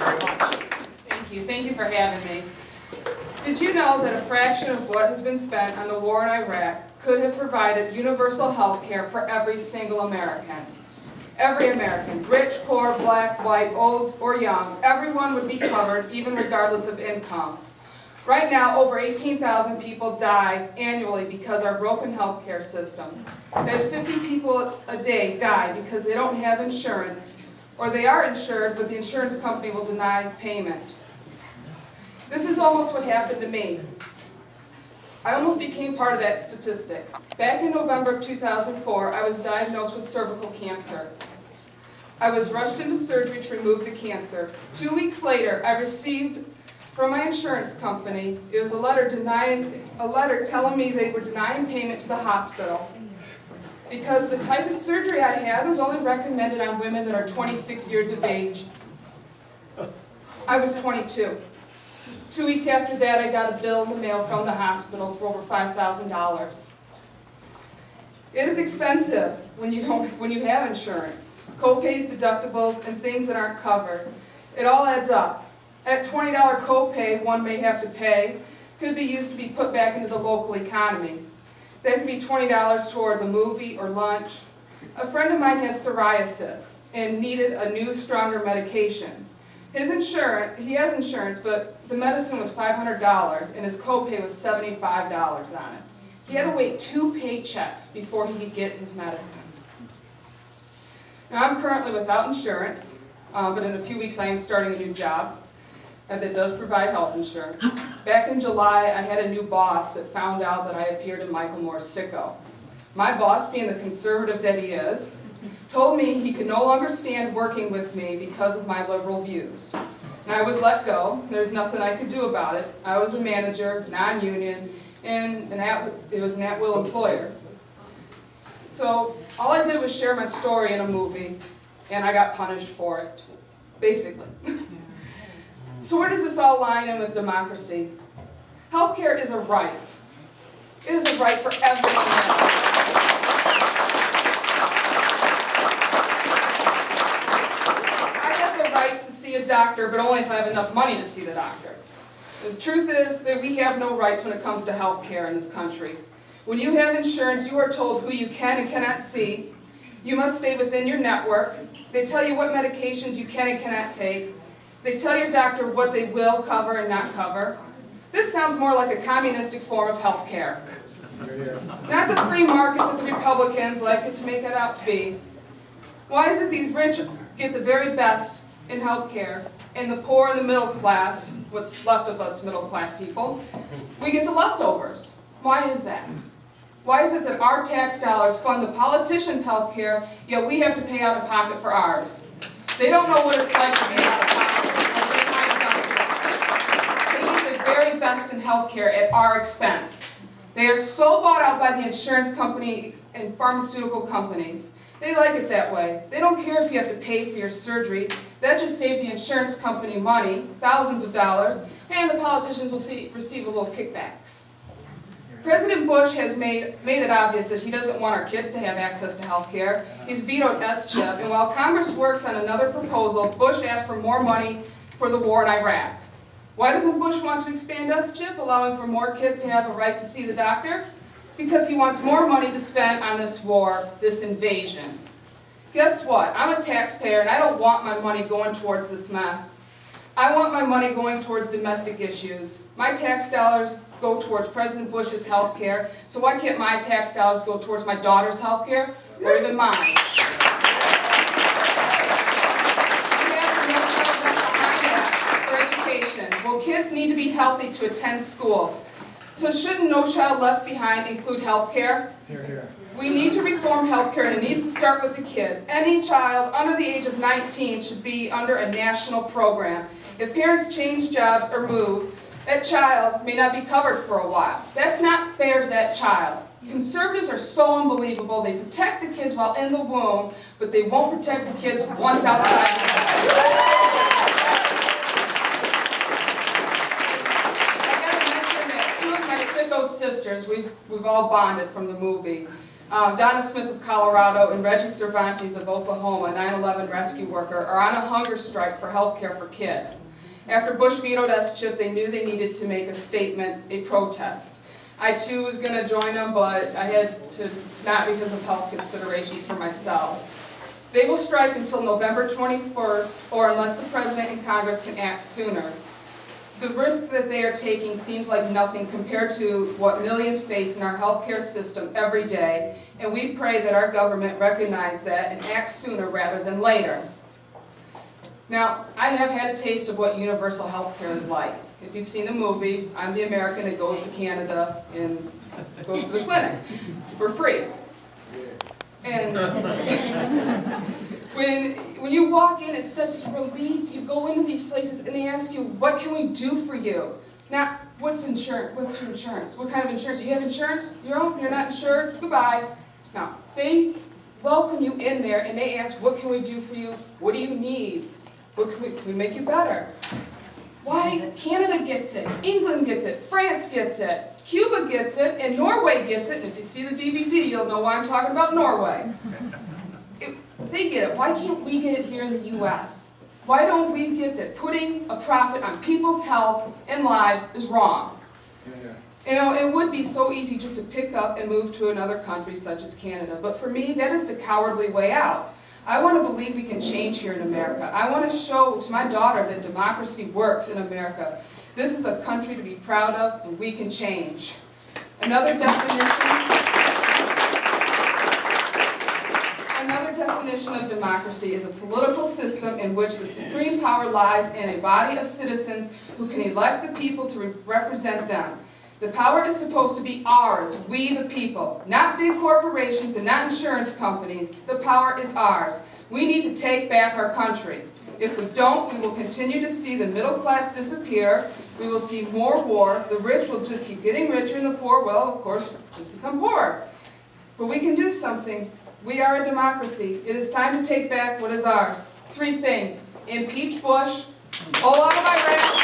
very much. Thank you. Thank you for having me. Did you know that a fraction of what has been spent on the war in Iraq could have provided universal health care for every single American? Every American, rich, poor, black, white, old, or young, everyone would be covered, even regardless of income. Right now, over 18,000 people die annually because of our broken health care system. There's 50 people a day die because they don't have insurance, or they are insured, but the insurance company will deny payment. This is almost what happened to me. I almost became part of that statistic. Back in November of 2004, I was diagnosed with cervical cancer. I was rushed into surgery to remove the cancer. 2 weeks later, I received from my insurance company, it was a letter telling me they were denying payment to the hospital because the type of surgery I had was only recommended on women that are 26 years of age. I was 22. 2 weeks after that, I got a bill in the mail from the hospital for over $5,000. It is expensive when you have insurance. Co-pays, deductibles, and things that aren't covered. It all adds up. That $20 copay one may have to pay could be used to be put back into the local economy. That could be $20 towards a movie or lunch. A friend of mine has psoriasis and needed a new, stronger medication. He has insurance, but the medicine was $500 and his copay was $75 on it. He had to wait 2 paychecks before he could get his medicine. Now I'm currently without insurance, but in a few weeks I am starting a new job that does provide health insurance. Back in July, I had a new boss that found out that I appeared in Michael Moore's Sicko. My boss, being the conservative that he is, told me he could no longer stand working with me because of my liberal views. And I was let go. There's nothing I could do about it. I was a manager, non-union, and it was an at-will employer. So all I did was share my story in a movie, and I got punished for it, basically. So where does this all line in with democracy? Healthcare is a right. It is a right for everyone. I have the right to see a doctor, but only if I have enough money to see the doctor. The truth is that we have no rights when it comes to healthcare in this country. When you have insurance, you are told who you can and cannot see. You must stay within your network. They tell you what medications you can and cannot take. They tell your doctor what they will cover and not cover. This sounds more like a communistic form of health care. Not the free market that the Republicans like it to make it out to be. Why is it these rich get the very best in health care, and the poor and the middle class, what's left of us middle class people, we get the leftovers? Why is that? Why is it that our tax dollars fund the politicians' health care, yet we have to pay out of pocket for ours? They don't know what it's like to pay out of pocket. They get the very best in healthcare at our expense. They are so bought out by the insurance companies and pharmaceutical companies. They like it that way. They don't care if you have to pay for your surgery. That just saved the insurance company money, thousands of dollars, and the politicians will receive a little kickbacks. President Bush has made it obvious that he doesn't want our kids to have access to health care. He's vetoed S-CHIP, and while Congress works on another proposal, Bush asked for more money for the war in Iraq. Why doesn't Bush want to expand S-CHIP, allowing for more kids to have a right to see the doctor? Because he wants more money to spend on this war, this invasion. Guess what? I'm a taxpayer, and I don't want my money going towards this mess. I want my money going towards domestic issues. My tax dollars go towards President Bush's health care, so why can't my tax dollars go towards my daughter's health care, or even mine? For education. Well, kids need to be healthy to attend school. So shouldn't No Child Left Behind include health care? We need to reform health care, and it needs to start with the kids. Any child under the age of 19 should be under a national program. If parents change jobs or move, that child may not be covered for a while. That's not fair to that child. Conservatives are so unbelievable. They protect the kids while in the womb, but they won't protect the kids once outside the womb. I got to mention that two of my sicko sisters, we've all bonded from the movie. Donna Smith of Colorado and Reggie Cervantes of Oklahoma, a 9/11 rescue worker, are on a hunger strike for health care for kids. After Bush vetoed S-chip, they knew they needed to make a statement, a protest. I too was going to join them, but I had to, not because of health considerations for myself. They will strike until November 21st, or unless the President and Congress can act sooner. The risk that they are taking seems like nothing compared to what millions face in our healthcare system every day, and we pray that our government recognize that and act sooner rather than later. Now, I have had a taste of what universal health care is like. If you've seen the movie, I'm the American that goes to Canada and goes to the clinic for free. And when you walk in, it's such a relief. You go into these places and they ask you, what can we do for you? Now, what's insurance? What's your insurance? What kind of insurance? Do you have insurance? Your own? You're not insured? Goodbye. Now, they welcome you in there and they ask, what can we do for you? What do you need? What can we make you better? Why? Canada gets it, England gets it, France gets it, Cuba gets it, and Norway gets it. And if you see the DVD, you'll know why I'm talking about Norway. They get it. Why can't we get it here in the U.S.? Why don't we get that putting a profit on people's health and lives is wrong? You know, it would be so easy just to pick up and move to another country such as Canada. But for me, that is the cowardly way out. I want to believe we can change here in America. I want to show to my daughter that democracy works in America. This is a country to be proud of, and we can change. Another definition of democracy is a political system in which the supreme power lies in a body of citizens who can elect the people to represent them. The power is supposed to be ours, we the people, not big corporations and not insurance companies. The power is ours. We need to take back our country. If we don't, we will continue to see the middle class disappear. We will see more war. The rich will just keep getting richer and the poor, well, of course, just become poorer. But we can do something. We are a democracy. It is time to take back what is ours. 3 things. Impeach Bush, pull out of Iraq,